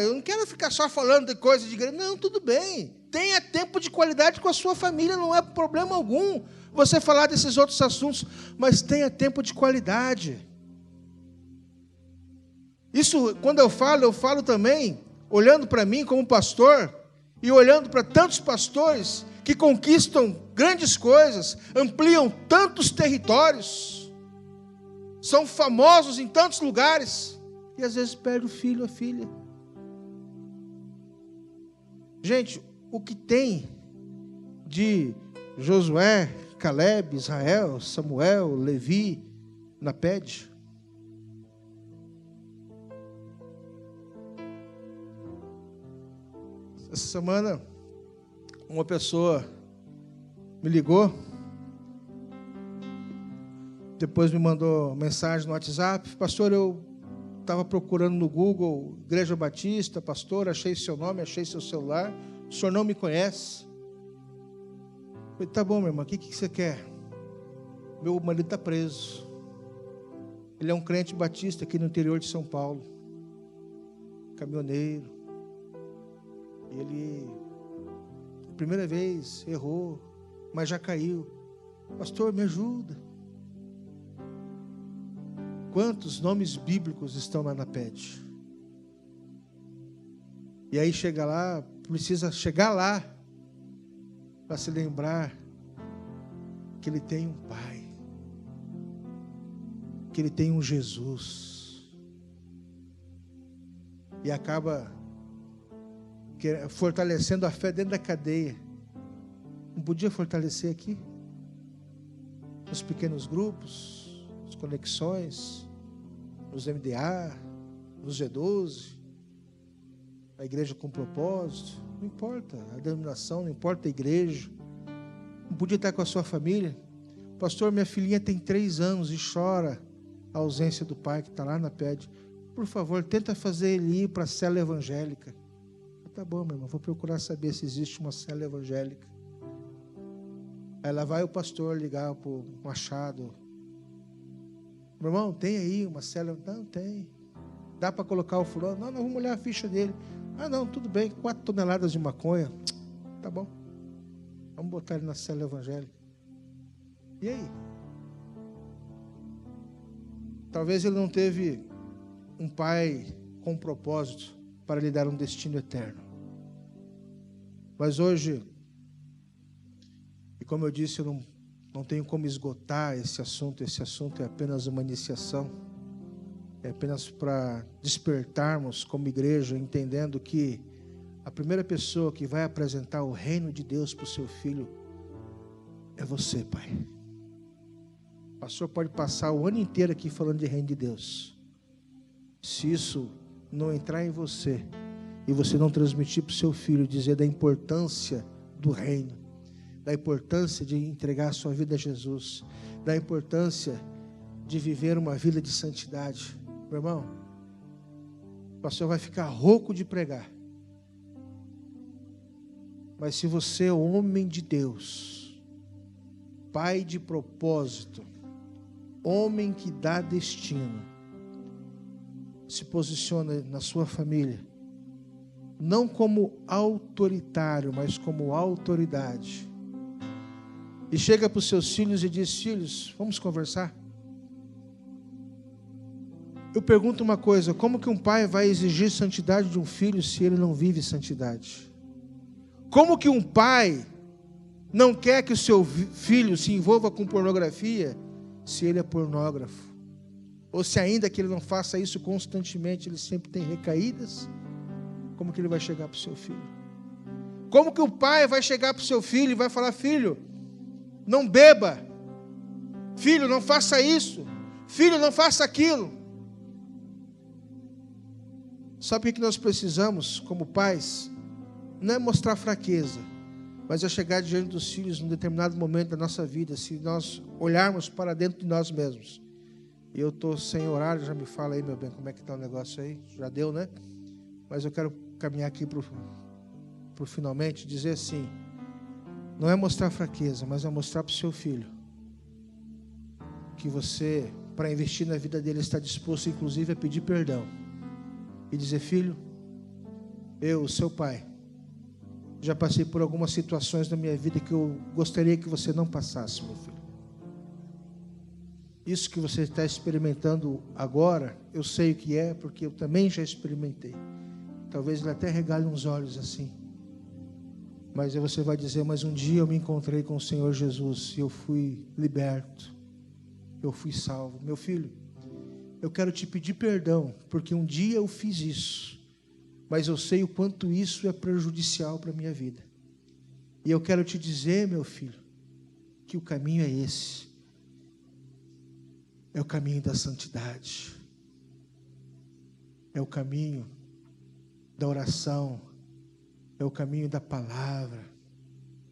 eu não quero ficar só falando de coisa de igreja. Não, tudo bem. Tenha tempo de qualidade com a sua família, não é problema algum você falar desses outros assuntos, mas tenha tempo de qualidade. Isso, quando eu falo também, olhando para mim como pastor, e olhando para tantos pastores que conquistam grandes coisas, ampliam tantos territórios, são famosos em tantos lugares, e às vezes perde o filho, a filha. Gente, o que tem de Josué, Caleb, Israel, Samuel, Levi, na PED? Essa semana, uma pessoa me ligou, depois me mandou mensagem no WhatsApp: pastor, eu estava procurando no Google, Igreja Batista, pastor, achei seu nome, achei seu celular, o senhor não me conhece. Eu falei: tá bom, minha irmã, o que você quer? Meu marido está preso. Ele é um crente batista aqui no interior de São Paulo, caminhoneiro. Ele, primeira vez, errou, mas já caiu. Pastor, me ajuda. Quantos nomes bíblicos estão lá na PED? E aí chega lá, precisa chegar lá para se lembrar que ele tem um Pai, que ele tem um Jesus, e acaba fortalecendo a fé dentro da cadeia. Não podia fortalecer aqui? Nos pequenos grupos, nas conexões, nos MDA, nos G12, a igreja com propósito. Não importa a denominação, não importa a igreja. Não podia estar com a sua família? Pastor, minha filhinha tem 3 anos e chora a ausência do pai que está lá na PED. Por favor, tenta fazer ele ir para a cela evangélica. Tá bom, meu irmão, vou procurar saber se existe uma cela evangélica. Aí lá vai o pastor ligar para o Machado: meu irmão, tem aí uma cela? Não, tem. Dá para colocar o fulano? Não, vamos olhar a ficha dele. Não, tudo bem, 4 toneladas de maconha. Tá bom. Vamos botar ele na cela evangélica. E aí? Talvez ele não teve um pai com propósito para lhe dar um destino eterno. Mas hoje, e como eu disse, eu não tenho como esgotar esse assunto é apenas uma iniciação, é apenas para despertarmos como igreja, entendendo que a primeira pessoa que vai apresentar o reino de Deus para o seu filho é você, pai. O pastor pode passar o ano inteiro aqui falando de reino de Deus. Se isso não entrar em você e você não transmitir para o seu filho, dizer da importância do reino, da importância de entregar a sua vida a Jesus, da importância de viver uma vida de santidade, meu irmão, o pastor vai ficar rouco de pregar. Mas se você é homem de Deus, pai de propósito, homem que dá destino, se posiciona na sua família, não como autoritário, mas como autoridade, e chega para os seus filhos e diz: filhos, vamos conversar? Eu pergunto uma coisa: como que um pai vai exigir santidade de um filho se ele não vive santidade? Como que um pai não quer que o seu filho se envolva com pornografia se ele é pornógrafo? Ou se ainda que ele não faça isso constantemente, ele sempre tem recaídas? Como que ele vai chegar para o seu filho? Como que o pai vai chegar para o seu filho e vai falar: filho, não beba, filho, não faça isso, filho, não faça aquilo? Sabe o que nós precisamos, como pais? Não é mostrar fraqueza, mas é chegar diante dos filhos num determinado momento da nossa vida, se nós olharmos para dentro de nós mesmos. E eu estou sem horário, já me fala aí, meu bem, como é que está o negócio aí? Já deu, né? Mas eu quero caminhar aqui para o finalmente, dizer assim, não é mostrar fraqueza, mas é mostrar para o seu filho que você, para investir na vida dele, está disposto, inclusive, a pedir perdão. E dizer, filho, eu, seu pai, já passei por algumas situações na minha vida que eu gostaria que você não passasse, meu filho. Isso que você está experimentando agora, eu sei o que é, porque eu também já experimentei. Talvez ele até regale uns olhos assim. Mas aí você vai dizer, mas um dia eu me encontrei com o Senhor Jesus e eu fui liberto. Eu fui salvo. Meu filho, eu quero te pedir perdão, porque um dia eu fiz isso. Mas eu sei o quanto isso é prejudicial para a minha vida. E eu quero te dizer, meu filho, que o caminho é esse. É o caminho da santidade. É o caminho da oração. É o caminho da palavra.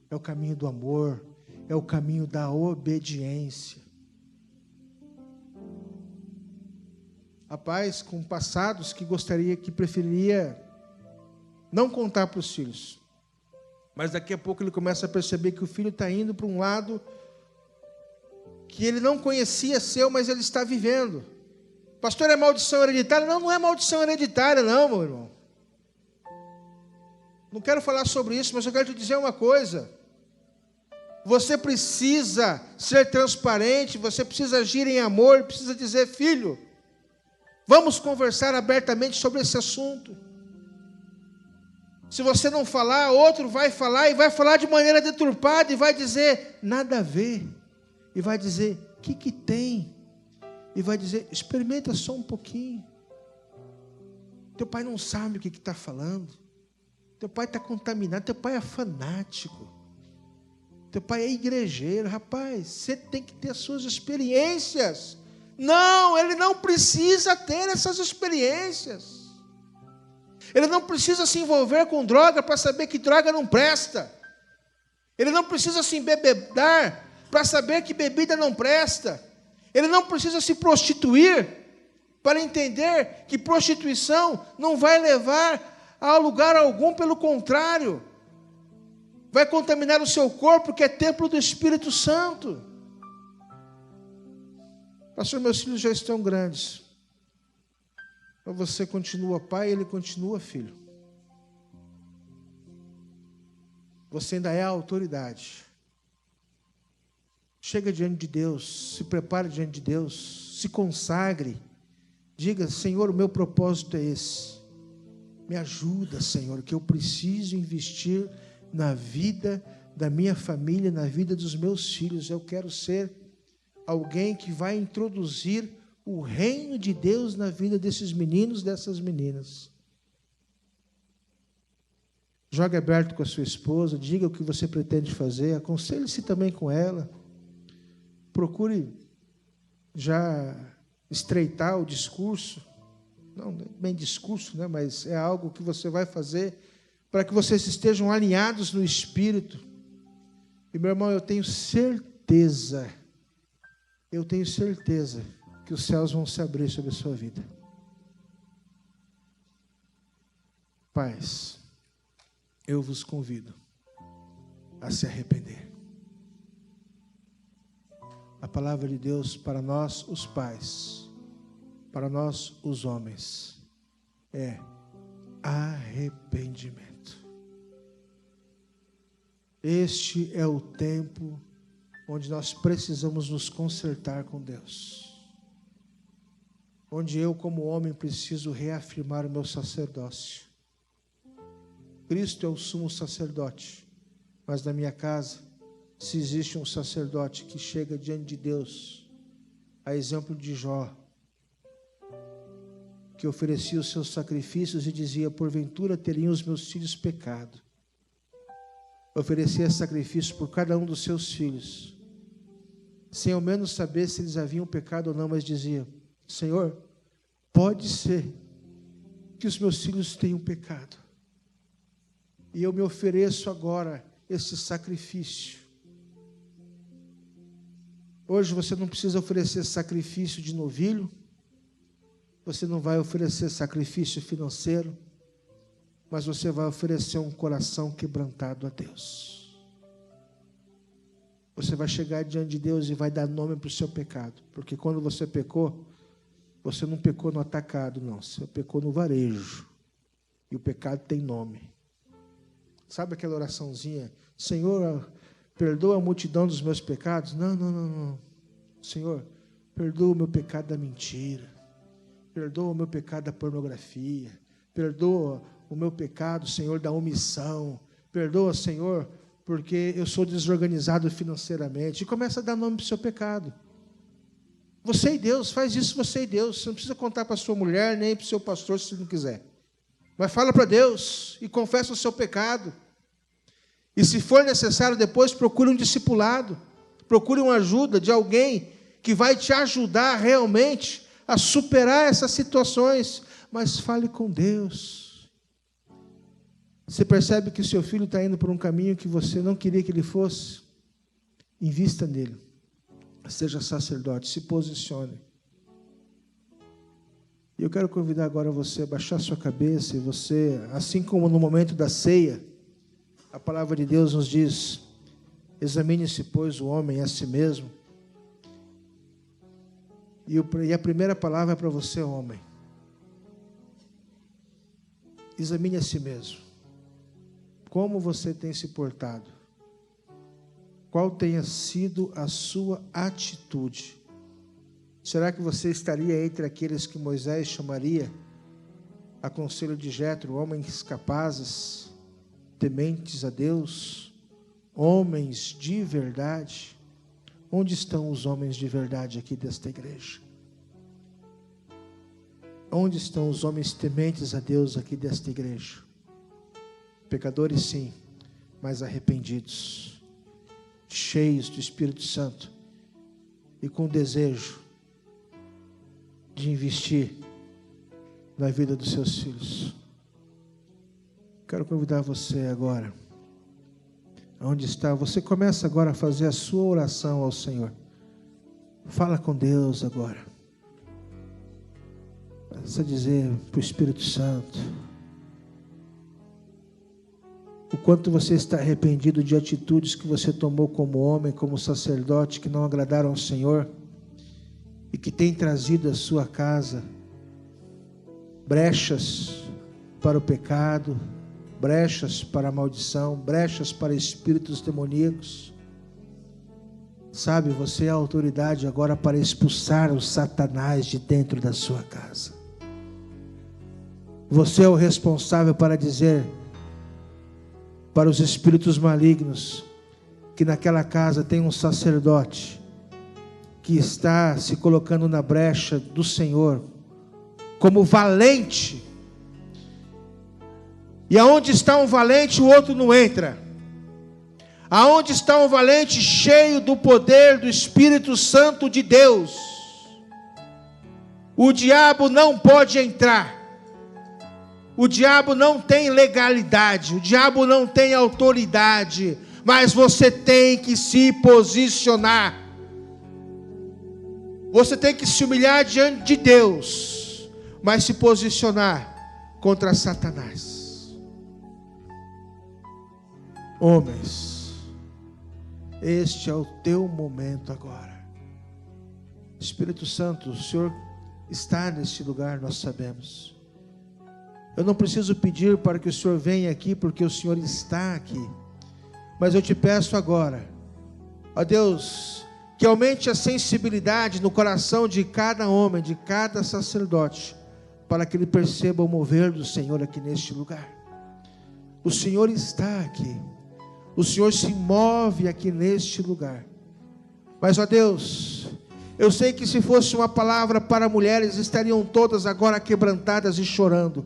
É o caminho do amor. É o caminho da obediência. Há pais com passados que preferiria não contar para os filhos. Mas daqui a pouco ele começa a perceber que o filho está indo para um lado que ele não conhecia seu, mas ele está vivendo. Pastor, é maldição hereditária? Não, não é maldição hereditária não, meu irmão. Não quero falar sobre isso, mas eu quero te dizer uma coisa. Você precisa ser transparente, você precisa agir em amor, precisa dizer, filho, vamos conversar abertamente sobre esse assunto. Se você não falar, outro vai falar, e vai falar de maneira deturpada, e vai dizer, nada a ver. E vai dizer, o que tem? E vai dizer, experimenta só um pouquinho. Teu pai não sabe o que está falando. Teu pai está contaminado, teu pai é fanático. Teu pai é igrejeiro. Rapaz, você tem que ter as suas experiências. Não, ele não precisa ter essas experiências. Ele não precisa se envolver com droga para saber que droga não presta. Ele não precisa se embebedar para saber que bebida não presta. Ele não precisa se prostituir para entender que prostituição não vai levar a lugar algum, pelo contrário, vai contaminar o seu corpo, que é templo do Espírito Santo. Pastor, meus filhos já estão grandes. Então você continua pai, ele continua filho. Você ainda é a autoridade. Chega diante de Deus, se prepare diante de Deus, se consagre. Diga, Senhor, o meu propósito é esse. Me ajuda, Senhor, que eu preciso investir na vida da minha família, na vida dos meus filhos. Eu quero ser alguém que vai introduzir o reino de Deus na vida desses meninos, dessas meninas. Jogue aberto com a sua esposa, diga o que você pretende fazer, aconselhe-se também com ela. Procure já estreitar o discurso. Não bem discurso, né? Mas é algo que você vai fazer para que vocês estejam alinhados no Espírito. E, meu irmão, eu tenho certeza que os céus vão se abrir sobre a sua vida. Pais, eu vos convido a se arrepender. A palavra de Deus para nós, os pais, para nós, os homens, é arrependimento. Este é o tempo onde nós precisamos nos consertar com Deus. Onde eu, como homem, preciso reafirmar o meu sacerdócio. Cristo é o sumo sacerdote, mas na minha casa, se existe um sacerdote que chega diante de Deus, a exemplo de Jó, que oferecia os seus sacrifícios e dizia, porventura teriam os meus filhos pecado. Oferecia sacrifício por cada um dos seus filhos, sem ao menos saber se eles haviam pecado ou não, mas dizia, Senhor, pode ser que os meus filhos tenham pecado. E eu me ofereço agora esse sacrifício. Hoje você não precisa oferecer sacrifício de novilho, você não vai oferecer sacrifício financeiro, mas você vai oferecer um coração quebrantado a Deus. Você vai chegar diante de Deus e vai dar nome para o seu pecado, porque quando você pecou, você não pecou no atacado, não, você pecou no varejo, e o pecado tem nome. Sabe aquela oraçãozinha? Senhor, perdoa a multidão dos meus pecados? Não. Senhor, perdoa o meu pecado da mentira. Perdoa o meu pecado da pornografia. Perdoa o meu pecado, Senhor, da omissão. Perdoa, Senhor, porque eu sou desorganizado financeiramente. E começa a dar nome para o seu pecado. Você e Deus, faz isso você e Deus. Você não precisa contar para a sua mulher, nem para o seu pastor, se não quiser. Mas fala para Deus e confessa o seu pecado. E se for necessário depois, procure um discipulado. Procure uma ajuda de alguém que vai te ajudar realmente a superar essas situações. Mas fale com Deus. Você percebe que o seu filho está indo por um caminho que você não queria que ele fosse? Invista nele. Seja sacerdote, se posicione. E eu quero convidar agora você a baixar sua cabeça e você, assim como no momento da ceia, a palavra de Deus nos diz: examine-se, pois, o homem a si mesmo. E a primeira palavra é para você, homem. Examine a si mesmo. Como você tem se portado? Qual tenha sido a sua atitude? Será que você estaria entre aqueles que Moisés chamaria, a conselho de Jetro, homens capazes, tementes a Deus, homens de verdade? Onde estão os homens de verdade aqui desta igreja? Onde estão os homens tementes a Deus aqui desta igreja? Pecadores, sim, mas arrependidos, cheios do Espírito Santo e com desejo de investir na vida dos seus filhos. Quero convidar você agora, onde está, você começa agora a fazer a sua oração ao Senhor. Fala com Deus agora. Começa a dizer para o Espírito Santo o quanto você está arrependido de atitudes que você tomou como homem, como sacerdote, que não agradaram ao Senhor e que tem trazido à sua casa brechas para o pecado, brechas para a maldição, brechas para espíritos demoníacos. Sabe, você é a autoridade agora para expulsar o Satanás de dentro da sua casa. Você é o responsável para dizer para os espíritos malignos que naquela casa tem um sacerdote que está se colocando na brecha do Senhor como valente. E aonde está um valente, o outro não entra. Aonde está um valente cheio do poder do Espírito Santo de Deus, o diabo não pode entrar. O diabo não tem legalidade, o diabo não tem autoridade, mas você tem que se posicionar. Você tem que se humilhar diante de Deus, mas se posicionar contra Satanás. Homens, este é o teu momento agora. Espírito Santo, o Senhor está neste lugar, nós sabemos. Eu não preciso pedir para que o Senhor venha aqui, porque o Senhor está aqui. Mas eu te peço agora, ó Deus, que aumente a sensibilidade no coração de cada homem, de cada sacerdote, para que ele perceba o mover do Senhor aqui neste lugar. O Senhor está aqui. O Senhor se move aqui neste lugar. Mas, ó Deus, eu sei que se fosse uma palavra para mulheres, estariam todas agora quebrantadas e chorando.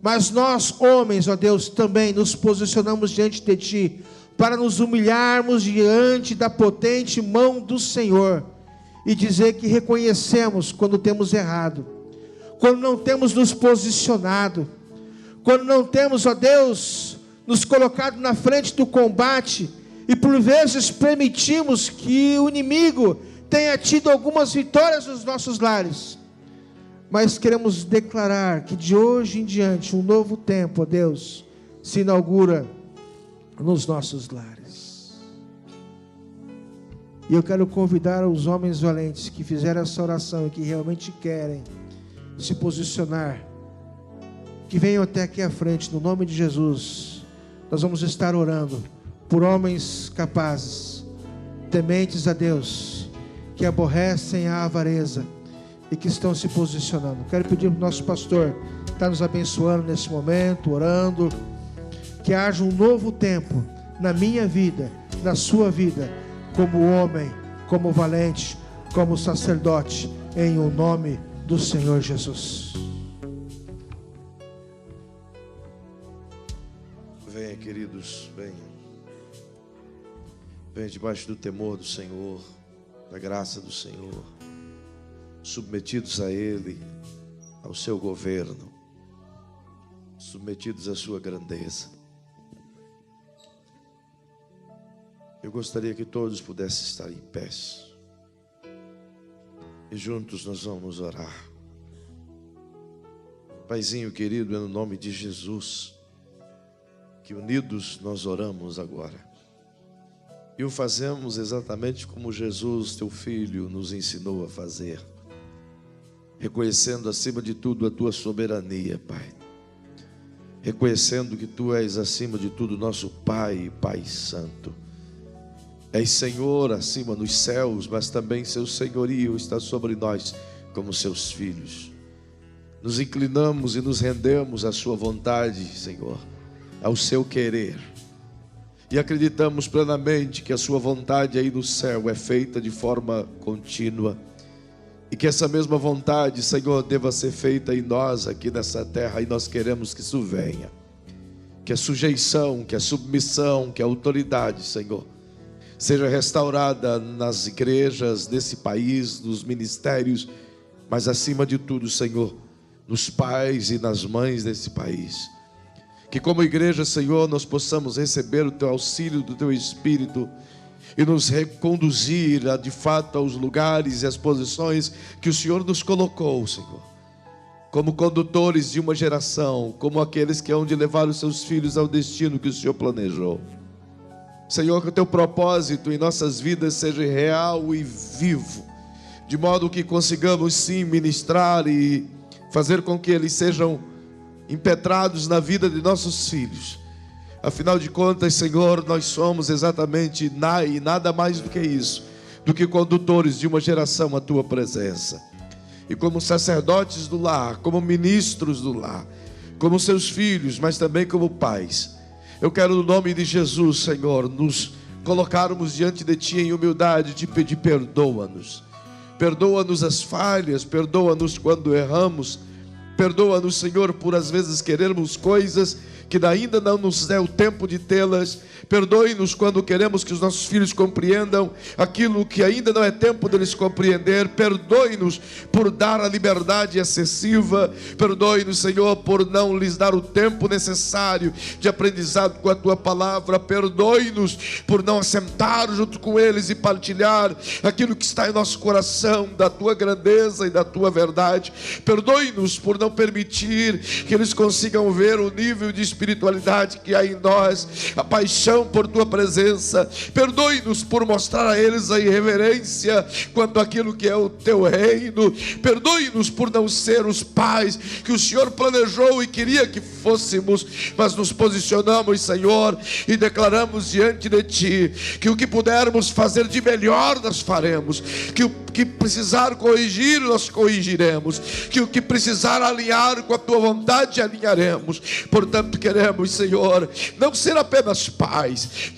Mas nós, homens, ó Deus, também nos posicionamos diante de Ti, para nos humilharmos diante da potente mão do Senhor, e dizer que reconhecemos quando temos errado, quando não temos nos posicionado, quando não temos, ó Deus, nos colocado na frente do combate, e por vezes permitimos que o inimigo tenha tido algumas vitórias nos nossos lares. Mas queremos declarar que de hoje em diante um novo tempo, ó Deus, se inaugura nos nossos lares. E eu quero convidar os homens valentes que fizeram essa oração e que realmente querem se posicionar, que venham até aqui à frente, no nome de Jesus. Nós vamos estar orando por homens capazes, tementes a Deus, que aborrecem a avareza e que estão se posicionando. Quero pedir para o nosso pastor estar nos abençoando nesse momento, orando, que haja um novo tempo na minha vida, na sua vida, como homem, como valente, como sacerdote, em o nome do Senhor Jesus. Venha, queridos, venham. Venha debaixo do temor do Senhor, da graça do Senhor, submetidos a Ele, ao seu governo, submetidos à sua grandeza. Eu gostaria que todos pudessem estar em pé, e juntos nós vamos orar. Paizinho querido, é no nome de Jesus que unidos nós oramos agora, e o fazemos exatamente como Jesus, teu Filho, nos ensinou a fazer, reconhecendo acima de tudo a tua soberania, Pai, reconhecendo que tu és acima de tudo nosso Pai, Pai Santo, és Senhor acima nos céus, mas também seu senhorio está sobre nós como seus filhos. Nos inclinamos e nos rendemos à sua vontade, Senhor, ao seu querer, e acreditamos plenamente que a sua vontade aí no céu é feita de forma contínua, e que essa mesma vontade, Senhor, deva ser feita em nós aqui nessa terra, e nós queremos que isso venha, que a sujeição, que a submissão, que a autoridade, Senhor, seja restaurada nas igrejas desse país, nos ministérios, mas acima de tudo, Senhor, nos pais e nas mães desse país. Que como igreja, Senhor, nós possamos receber o teu auxílio do teu Espírito e nos reconduzir de fato aos lugares e às posições que o Senhor nos colocou, Senhor, como condutores de uma geração, como aqueles que hão de levar os seus filhos ao destino que o Senhor planejou. Senhor, que o teu propósito em nossas vidas seja real e vivo, de modo que consigamos sim ministrar e fazer com que eles sejam impetrados na vida de nossos filhos. Afinal de contas, Senhor, nós somos exatamente nada mais do que isso, do que condutores de uma geração à tua presença. E como sacerdotes do lar, como ministros do lar, como seus filhos, mas também como pais, eu quero no nome de Jesus, Senhor, nos colocarmos diante de ti em humildade, te pedir perdoa-nos. Perdoa-nos as falhas, perdoa-nos quando erramos, perdoa-nos, Senhor, por às vezes querermos coisas que ainda não nos é o tempo de tê-las. Perdoe-nos quando queremos que os nossos filhos compreendam aquilo que ainda não é tempo deles compreender. Perdoe-nos por dar a liberdade excessiva. Perdoe-nos, Senhor, por não lhes dar o tempo necessário de aprendizado com a tua palavra. Perdoe-nos por não assentar junto com eles e partilhar aquilo que está em nosso coração, da tua grandeza e da tua verdade. Perdoe-nos por não permitir que eles consigam ver o nível de espiritualidade que há em nós, a paixão por tua presença. Perdoe-nos por mostrar a eles a irreverência quanto àquilo que é o teu reino. Perdoe-nos por não ser os pais que o Senhor planejou e queria que fôssemos, mas nos posicionamos, Senhor, e declaramos diante de ti que o que pudermos fazer de melhor nós faremos, que o que precisar corrigir nós corrigiremos, que o que precisar alinhar com a tua vontade alinharemos. Portanto, queremos, Senhor, não ser apenas pais,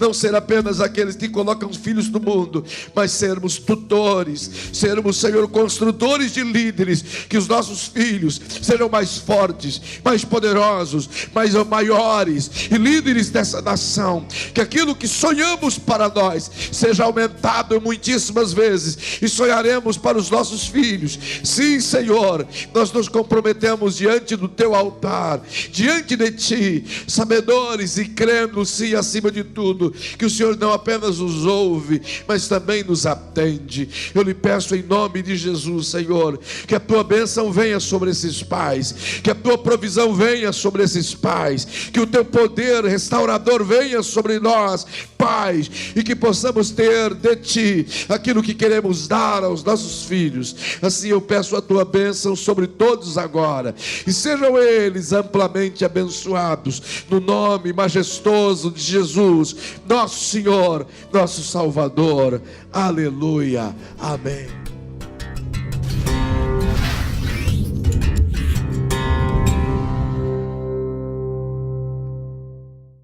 não ser apenas aqueles que colocam os filhos no mundo, mas sermos tutores, sermos, Senhor, construtores de líderes, que os nossos filhos sejam mais fortes, mais poderosos, mais maiores e líderes dessa nação, que aquilo que sonhamos para nós seja aumentado muitíssimas vezes, e sonharemos levaremos para os nossos filhos. Sim, Senhor, nós nos comprometemos diante do teu altar, diante de ti, sabedores e crendo, sim, acima de tudo, que o Senhor não apenas nos ouve, mas também nos atende. Eu lhe peço em nome de Jesus, Senhor, que a tua bênção venha sobre esses pais, que a tua provisão venha sobre esses pais, que o teu poder restaurador venha sobre nós, pais, e que possamos ter de ti aquilo que queremos dar aos nossos filhos. Assim eu peço a tua bênção sobre todos agora, e sejam eles amplamente abençoados, no nome majestoso de Jesus, nosso Senhor, nosso Salvador. Aleluia, amém.